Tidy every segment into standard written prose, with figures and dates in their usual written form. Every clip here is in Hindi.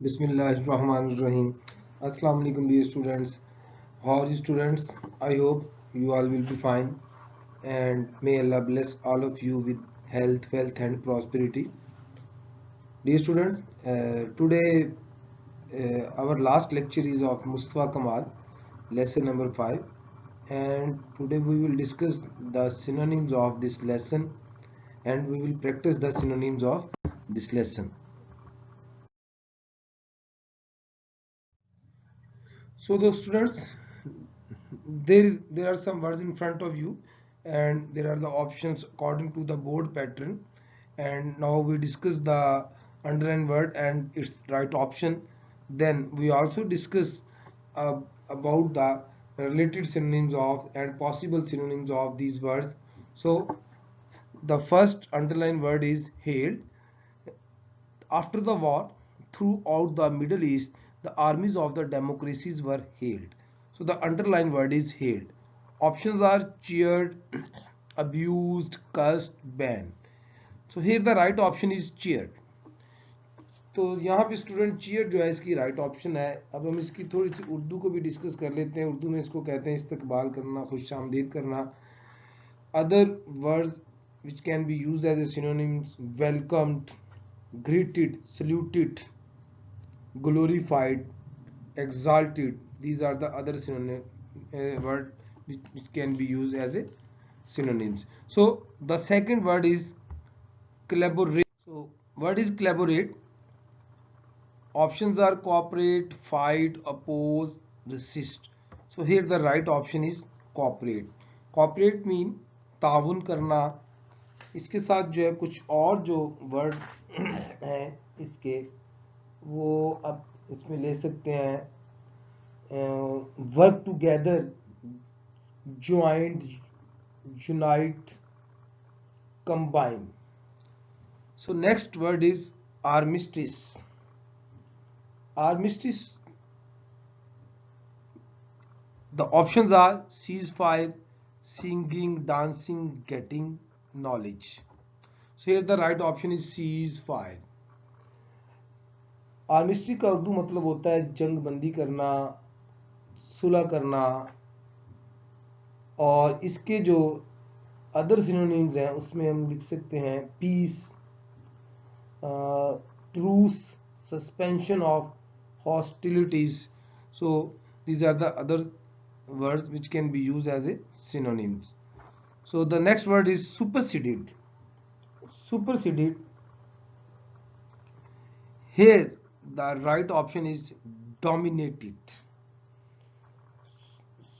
Bismillahirrahmanirrahim. Assalamu alaikum dear students. How are you students? I hope you all will be fine and may Allah bless all of you with health, wealth and prosperity. Dear students, today our last lecture is of Mustafa Kamal, lesson number 5, and today we will discuss the synonyms of this lesson and we will practice the synonyms of this lesson. So the students, there are some words in front of you and there are the options according to the board pattern, and now we discuss the underlined word and its right option. Then we also discuss uh, about the related synonyms of and possible synonyms of these words. So the first underlined word is hailed. After the war, throughout the Middle East, the armies of the democracies were hailed. So the underlined word is hailed. Options are cheered, abused, cursed, banned. So here the right option is cheered. तो यहाँ पे स्टूडेंट चीयर जो है इसकी राइट ऑप्शन है. अब हम इसकी थोड़ी सी उर्दू को भी डिस्कस कर लेते हैं. उर्दू में इसको कहते हैं इस्तकबाल करना, खुशामदीद करना. Other words which can be used as a synonyms: welcomed, greeted, saluted, glorified, exalted. These are the other synonym word which can be used as a synonyms. So the second word is collaborate. So what is collaborate? Options are cooperate, fight, oppose, resist. So here the right option is cooperate. Cooperate mean ताउन करना. इसके साथ जो है कुछ और जो वर्ड हैं इसके वो अब इसमें ले सकते हैं. Work together, joint, unite, combine. So next word is armistice. Armistice, the options are ceasefire, singing, dancing, getting knowledge. So here the right option is ceasefire. Armistice का उर्दू मतलब होता है जंग बंदी करना, सुलह करना. और इसके जो अदर सिनोनिम्स हैं उसमें हम लिख सकते हैं peace, truce, suspension of hostilities. So these are the other words which can be used as a synonyms. So the next word is superseded. Superseded, here the right option is dominated.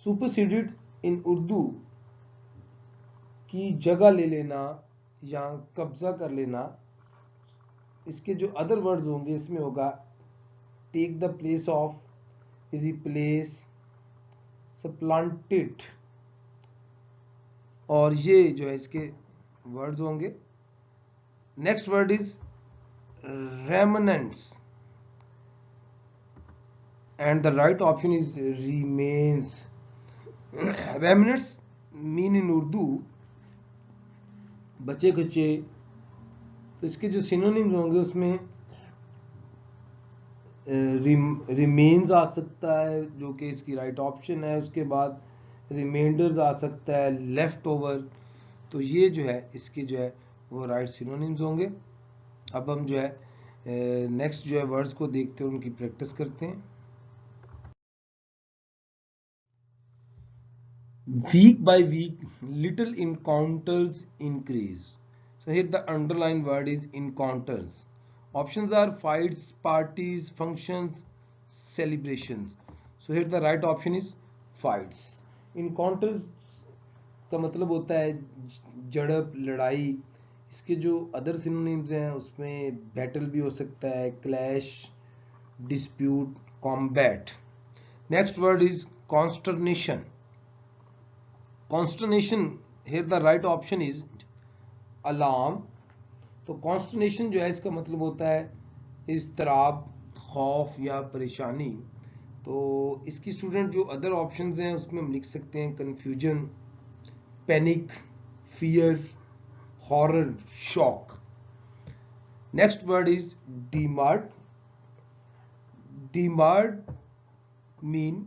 Superseded in Urdu की जगह ले लेना या कब्जा कर लेना. इसके जो अदर वर्ड्स होंगे इसमें होगा take the place of, replace, supplanted. और ये जो है इसके वर्ड्स होंगे. Next word is remnants and the right option is remains. Remnants mean in Urdu बचे खुचे. तो इसके जो सिनोनिम्स होंगे उसमें रिमेन्स आ सकता है जो कि इसकी राइट ऑप्शन है. उसके बाद रिमाइंडर्स आ सकता है, लेफ्ट ओवर. तो ये जो है इसके जो है वो राइट सिनोनिम्स होंगे. अब हम जो है नेक्स्ट जो है वर्ड्स को देखते हैं, उनकी प्रैक्टिस करते हैं. Week by week little encounters increase. So here the underlined word is encounters. Options are fights, parties, functions, celebrations. So here the right option is fights. Encounters का मतलब होता है झड़प, लड़ाई. इसके जो अदर सिनोनिम्स हैं उसमें बैटल भी हो सकता है, clash, dispute, combat. Next word is consternation. Consternation, here the right option is alarm. तो कॉन्स्टर्नेशन जो है इसका मतलब होता है इज़्तिराब, खौफ या परेशानी। तो इसकी स्टूडेंट जो अदर ऑप्शंस हैं उसमें हम लिख सकते हैं confusion, panic, fear, horror, shock. Next word is demurred. Demurred mean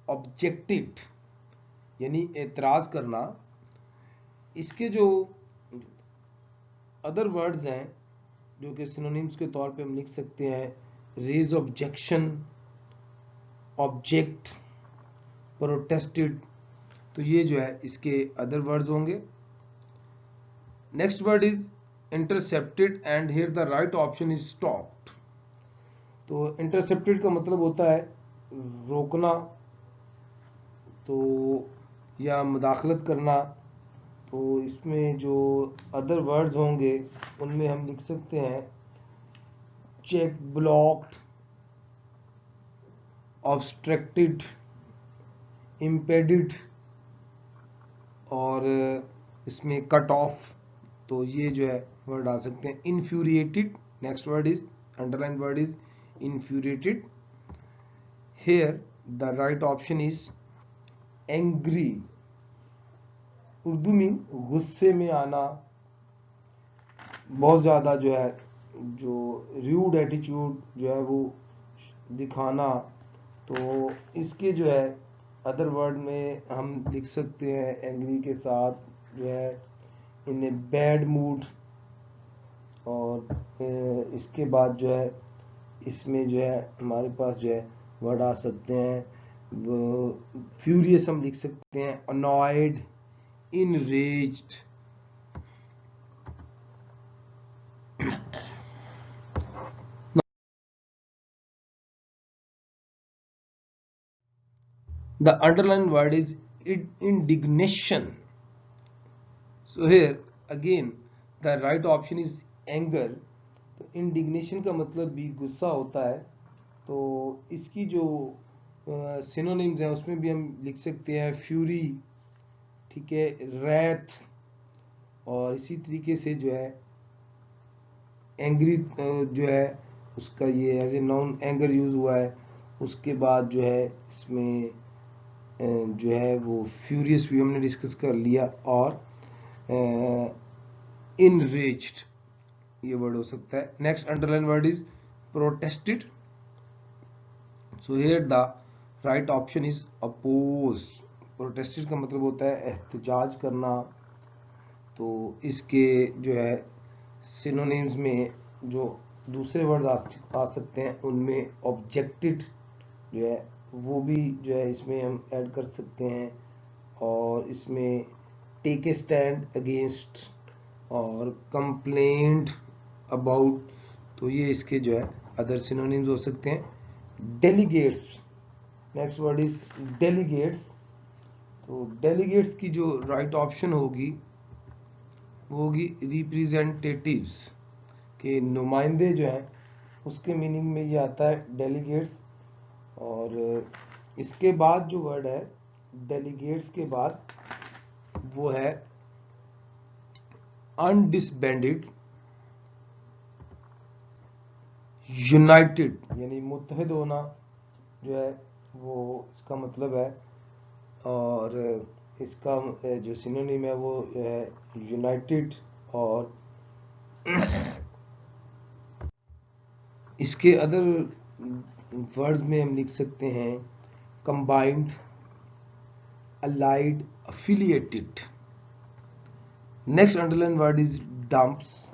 objected, यानी एतराज करना। इसके जो अदर वर्ड्स हैं जो कि सिनोनिम्स के तौर पे हम लिख सकते हैं रेज ऑब्जेक्शन, ऑब्जेक्ट, प्रोटेस्टेड। तो ये जो है इसके अदर वर्ड्स होंगे। Next word is intercepted and here the right option is stopped. तो इंटरसेप्टेड का मतलब होता है रोकना, तो या मुदाखलत करना। तो इसमें जो अदर वर्ड्स होंगे उनमें हम लिख सकते हैं चेक, ब्लॉक्ड, ऑब्स्ट्रक्टेड, इम्पेडिड और इसमें कट ऑफ। तो ये जो है वर्ड आ सकते हैं। Infuriated, next word is underline word is infuriated. Here the right option is angry. Urdu में गुस्से में आना, बहुत ज़्यादा जो है जो रूड एटीट्यूड जो है वो दिखाना। तो इसके जो है अदर वर्ड में हम लिख सकते हैं एंग्री के साथ जो है इन ए बैड मूड। और इसके बाद जो है इसमें जो है हमारे पास जो है वर्ड आ सकते हैं फ्यूरियस, हम लिख सकते हैं annoyed, enraged। The underlined word is indignation. So here again the right option is anger। तो indignation का मतलब भी गुस्सा होता है। तो इसकी जो सिनोनिम्स हैं उसमें भी हम लिख सकते हैं फ्यूरी, ठीक है, रैथ, और इसी तरीके से जो है एंग्री जो है उसका ये as a noun anger use हुआ है। उसके बाद जो है इसमें जो है वो फ्यूरियस भी हमने डिस्कस कर लिया, और इनरेज्ड ये वर्ड हो सकता है। Next underline word is protested. So here the right option is oppose. Protested का मतलब होता है एहतजाज करना। तो इसके जो है सिनोनिम्स में जो दूसरे वर्ड आ सकते हैं उनमें ऑब्जेक्टेड जो है वो भी जो है इसमें हम ऐड कर सकते हैं। और इसमें टेक ए स्टैंड अगेंस्ट और कंप्लेंट अबाउट। तो ये इसके जो है अदर सिनोनिम्स हो सकते हैं। Delegates, next word is delegates. तो डेलीगेट्स की जो राइट ऑप्शन होगी वो होगी रिप्रेजेंटेटिव्स के नुमाइंदे जो हैं, उसके मीनिंग में ये आता है डेलीगेट्स। और इसके बाद जो वर्ड है डेलीगेट्स के बाद वो है अनडिसबैंडेड, यूनाइटेड, यानी मुत्तहिद होना जो है वो इसका मतलब है। और इसका जो सिनोनिम है वो है यूनाइटेड। और इसके अदर वर्ड्स में हम लिख सकते हैं combined, allied, affiliated. Next underline word is dumps.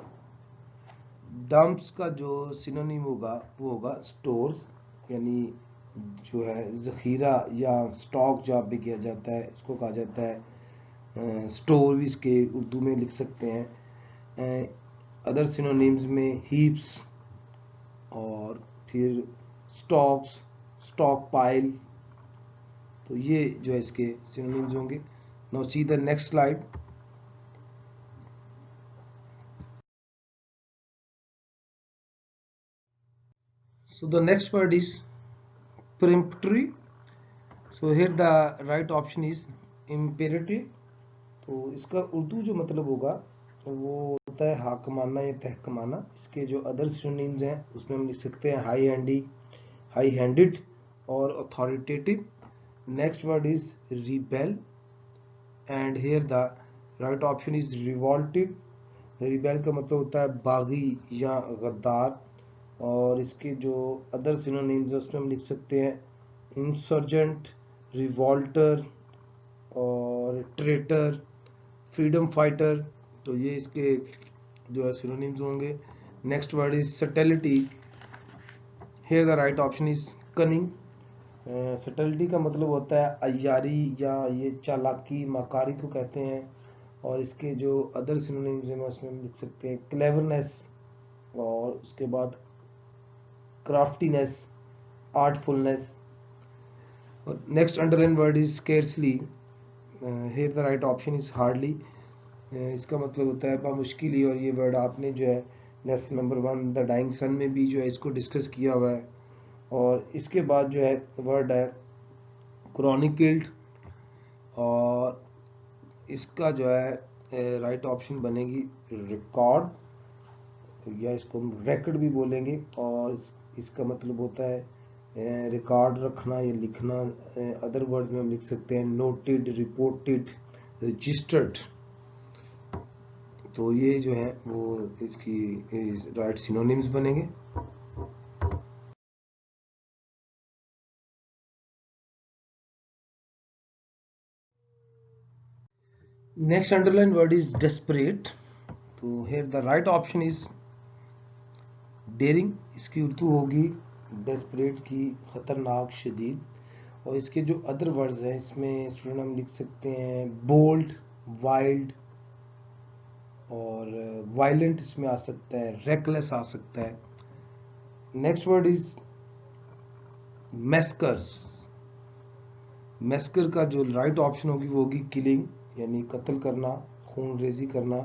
Dumps का जो सिनोनिम होगा वो होगा स्टोर्स, यानी जो है जखीरा या स्टॉक जहाँ पे किया जाता है उसको कहा जाता है स्टोर। भी इसके उर्दू में लिख सकते हैं। अदर सिनोनिम्स में हीप्स और फिर स्टॉक्स, स्टॉक पाइल। तो ये जो है इसके सिनोनिम्स होंगे। Now see the next slide. So the next word is peremptory. So here the right option is imperative। तो इसका उर्दू जो मतलब होगा वो होता है हाकमाना या तहकमाना। इसके जो अदर सिनोनिम्स हैं उसमें हम लिख सकते हैं हाई हैंडेड और authoritative. Next word is rebel and here the right option is revoltive. Rebel का मतलब होता है बागी या गद्दार, और इसके जो अदर सिनोनिम्स है उसमें हम लिख सकते हैं इंसर्जेंट, रिवॉल्टर और ट्रेटर, फ्रीडम फाइटर। तो ये इसके जो है सिनोनिम्स होंगे। Next word is subtlety. Here the right option is cunning. Subtlety का मतलब होता है अय्यारी या ये चालाकी, मकारी को कहते हैं। और इसके जो अदर सिनोनिम्स हैं उसमें हम लिख सकते हैं क्लेवरनेस, और उसके बाद क्राफ्टीनेस, आर्टफुलनेस। और next underline word is scarcely. Here the right option is hardly. इसका मतलब होता है बामुश्किल ही, और ये वर्ड आपने जो है लेसन नंबर 1 द डाइंग सन में भी जो है इसको डिस्कस किया हुआ है। और इसके बाद जो है वर्ड है क्रॉनिकल्ड, और इसका जो है राइट ऑप्शन बनेगी रिकॉर्ड, या इसको हम रेकॉर्ड भी बोलेंगे। और इसका मतलब होता है रिकॉर्ड रखना या लिखना। अदर वर्ड्स में हम लिख सकते हैं नोटेड, रिपोर्टेड, रजिस्टर्ड। तो ये जो है वो इसकी राइट सिनोनिम्स बनेंगे। Next underline word is desperate. तो here the right option is daring. इसकी उर्दू होगी डेस्परेट की खतरनाक, शदीद। और इसके जो अदर वर्ड्स हैं इसमें स्टूडेंट हम लिख सकते हैं बोल्ड, वाइल्ड और वायलेंट इसमें आ सकता है, रेकलेस आ सकता है। Next word is masquers. Masquer का जो राइट ऑप्शन होगी वो होगी किलिंग, यानी कत्ल करना, खून रेजी करना।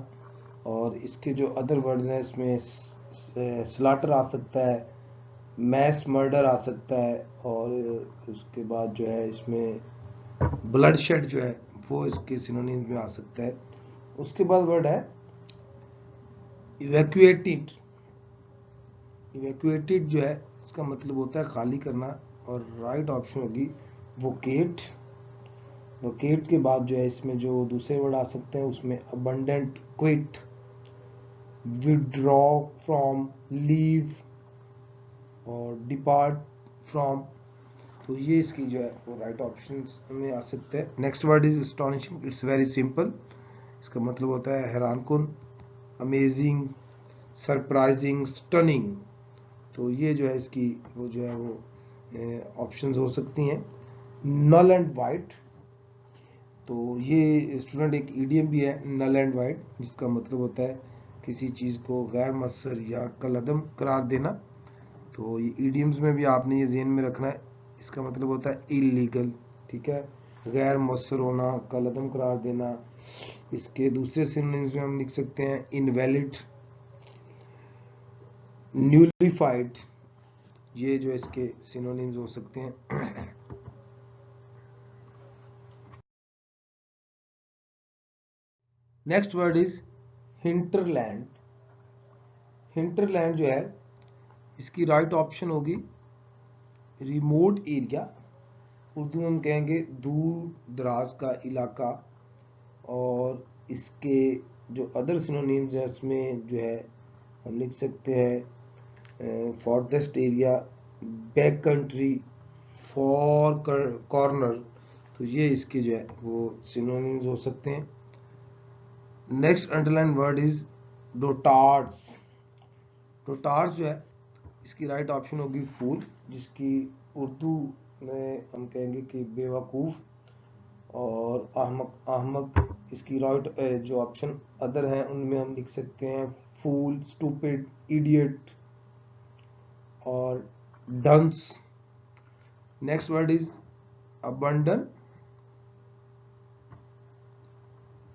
और इसके जो अदर वर्ड्स हैं इसमें स्लाटर आ सकता है, मैस मर्डर आ सकता है, और उसके बाद जो है इसमें ब्लड शेड जो है वो इसके सिनोनिम्स में आ सकता है। उसके बाद वर्ड है इवैक्यूएटेड। इवैक्यूएटेड जो है इसका मतलब होता है खाली करना, और राइट ऑप्शन होगी वोकेट। वोकेट के बाद जो है इसमें जो दूसरे वर्ड आ सकते हैं उसमें abundant, quit, withdraw from, leave और डिपार्ट फ्रॉम। तो ये इसकी जो है वो राइट ऑप्शंस में आ सकते हैं। Next word is astonishing. It's very simple. इसका मतलब होता है हैरानकुन, अमेजिंग, सरप्राइजिंग, स्टनिंग। तो ये जो है इसकी वो जो है वो ऑप्शंस हो सकती हैं। Null and void. तो ये स्टूडेंट एक ईडियम भी है नल एंड वाइट, जिसका मतलब होता है किसी चीज़ को गैर मसर या कलअदम करार देना। तो ये ईडियम्स में भी आपने ये ज़हन में रखना है। इसका मतलब होता है इलीगल, ठीक है, गैर मसर होना, कलअदम करार देना। इसके दूसरे सिनोनिम्स में हम लिख सकते हैं इनवैलिड, न्यूलिफाइड। ये जो इसके सिनोनिम्स हो सकते हैं। Next word is hinterland. Hinterland जो है इसकी राइट ऑप्शन होगी रिमोट एरिया। उर्दू में हम कहेंगे दूर दराज का इलाका। और इसके जो अदर सिनोनिम्स हैं उसमें जो है हम लिख सकते हैं forest area, back country, for corner. तो ये इसके जो है वो सिनोनिम्स हो सकते हैं। Next underline word is dotards. Dotards जो है इसकी राइट ऑप्शन होगी फूल, जिसकी उर्दू में हम कहेंगे कि बेवकूफ़ और अहमक। अहमक इसकी राइट जो ऑप्शन अदर हैं उनमें हम लिख सकते हैं फूल, स्टूपिड, इडियट और dunce. Next word is abandon.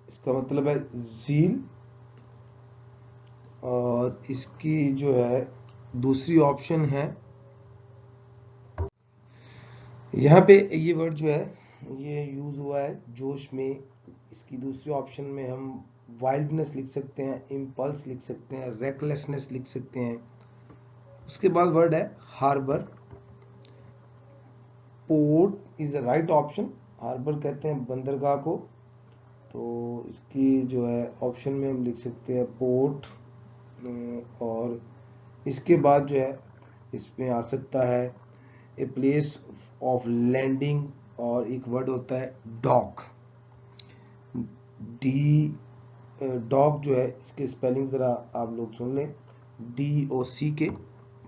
इसका मतलब है जील। और इसकी जो है दूसरी ऑप्शन है, यहाँ पे ये वर्ड जो है ये यूज हुआ है जोश में। इसकी दूसरी ऑप्शन में हम वाइल्डनेस लिख सकते हैं, इम्पल्स लिख सकते हैं, रेकलेसनेस लिख सकते हैं। उसके बाद वर्ड है harbour. Port is the right option. Harbour कहते हैं बंदरगाह को, तो इसकी जो है ऑप्शन में हम लिख सकते हैं पोर्ट। और इसके बाद जो है इसमें आ सकता है ए प्लेस ऑफ लैंडिंग, और एक वर्ड होता है डॉक। डी डॉग जो है इसके स्पेलिंग जरा आप लोग सुन लें, DOC के।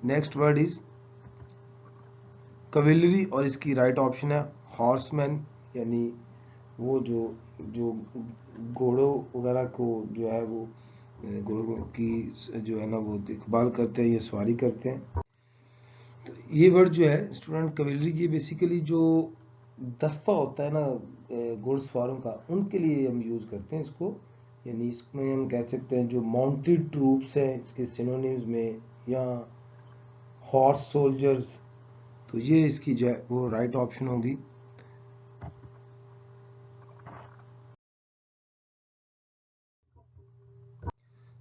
नेक्स्ट वर्ड इज कवेलरी, और इसकी राइट ऑप्शन है हॉर्समैन, यानी वो जो जो घोड़ों वगैरह को जो है वो घोड़ों की जो है ना वो देखभाल करते हैं या सवारी करते हैं। तो ये वर्ड जो है स्टूडेंट कवेलरी, ये बेसिकली जो दस्ता होता है ना घुड़सवारों का, उनके लिए हम यूज करते हैं इसको। यानी इसमें हम कह सकते हैं जो माउंटेड ट्रूप्स हैं इसके सिनोनिम्स में, या हॉर्स सोल्जर्स, तो ये इसकी जो है वो राइट ऑप्शन होगी।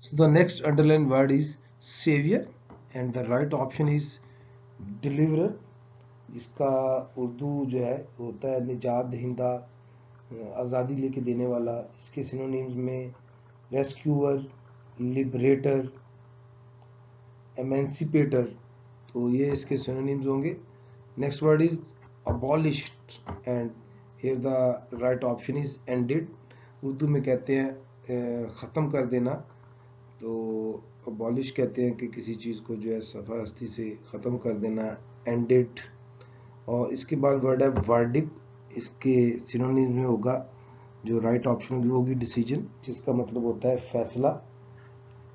So the next underlined word is savior, and the right option is deliverer, जिसका उर्दू जो है होता है निजात दहिंदा, आज़ादी लेके देने वाला। इसके सिनोनिम्स में रेस्क्यूअर, लिबरेटर, एमेंसिपेटर, तो ये इसके सिनोनिम्स होंगे। Next word is abolished, and here the right option is ended. Urdu में कहते हैं ख़त्म कर देना, तो अबॉलिश कहते हैं कि किसी चीज़ को जो है सफ़ा हस्ती से ख़त्म कर देना, एंडेड। और इसके बाद वर्ड है वर्डिक्ट, इसके सिनोनिम्स में होगा जो राइट ऑप्शन होगी वो होगी डिसीजन, जिसका मतलब होता है फैसला।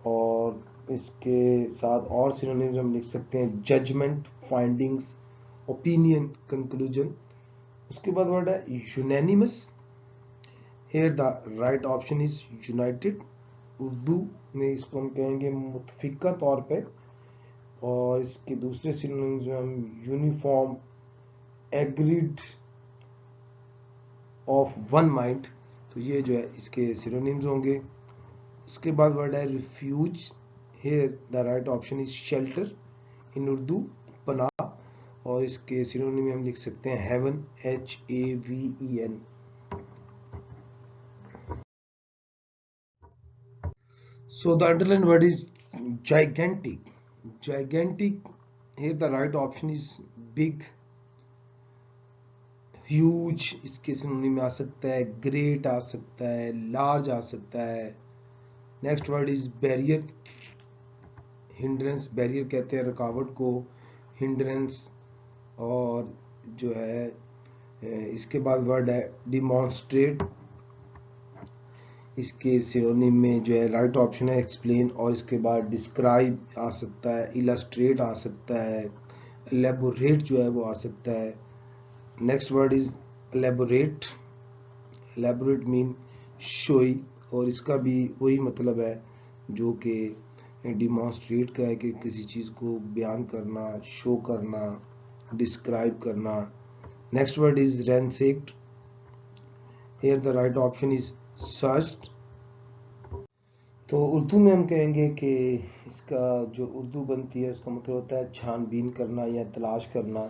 और इसके साथ और सिनोनिम्स हम लिख सकते हैं जजमेंट, फाइंडिंग्स, ओपिनियन, कंक्लूजन। उसके बाद वर्ड है unanimous. Here the right option is United. Urdu में इसको हम कहेंगे मुतफिका तौर पे। और इसके दूसरे सिनोनिम्स में हम uniform, agreed, of one mind, तो ये जो है इसके सिनोनिम्स होंगे। उसके बाद वर्ड है refuge. Here the right option is shelter, in Urdu पनाह, और इसके सिनोनिम में हम लिख सकते हैं haven, HAVEN। So the underlined word is gigantic. Gigantic, here the right option is big, huge, इसके सिनोनिम में आ सकता है ग्रेट, आ सकता है लार्ज, आ सकता है। Next word is barrier, hindrance, barrier कहते हैं रुकावट को, हिंड्रेंस। और जो है इसके बाद वर्ड है डिमॉन्स्ट्रेट, इसके सिनोनिम में जो है राइट ऑप्शन है एक्सप्लेन, और इसके बाद डिस्क्राइब आ सकता है, इलस्ट्रेट आ सकता है, एलेबोरेट जो है वो आ सकता है। Next word is elaborate. Elaborate mean showy, और इसका भी वही मतलब है जो कि डिमॉन्स्ट्रेट का है कि किसी चीज़ को बयान करना, शो करना, डिस्क्राइब करना। Next word is ransacked. Here the right option is searched. तो उर्दू में हम कहेंगे कि इसका जो उर्दू बनती है उसका मतलब होता है छानबीन करना या तलाश करना।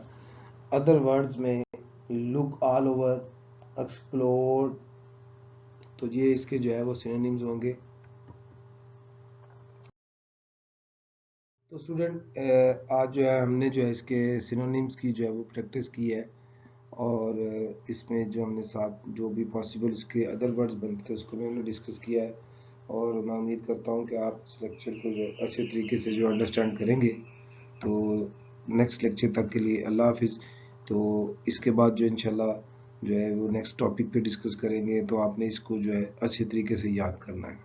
अदर वर्ड्स में लुक ऑल ओवर, एक्सप्लोर, तो ये इसके जो है वो सिनोनिम्स होंगे। तो स्टूडेंट आज जो है हमने जो है इसके सिनोनिम्स की जो है वो प्रैक्टिस की है, और इसमें जो हमने साथ जो भी पॉसिबल इसके अदर वर्ड्स बनते थे उसको भी हमने डिस्कस किया है। और मैं उम्मीद करता हूँ कि आप इस लेक्चर को जो अच्छे तरीके से जो अंडरस्टैंड करेंगे। तो नेक्स्ट लेक्चर तक के लिए अल्लाह हाफिज़। तो इसके बाद जो इंशाल्लाह जो है वो नेक्स्ट टॉपिक पे डिस्कस करेंगे, तो आपने इसको जो है अच्छे तरीके से याद करना है।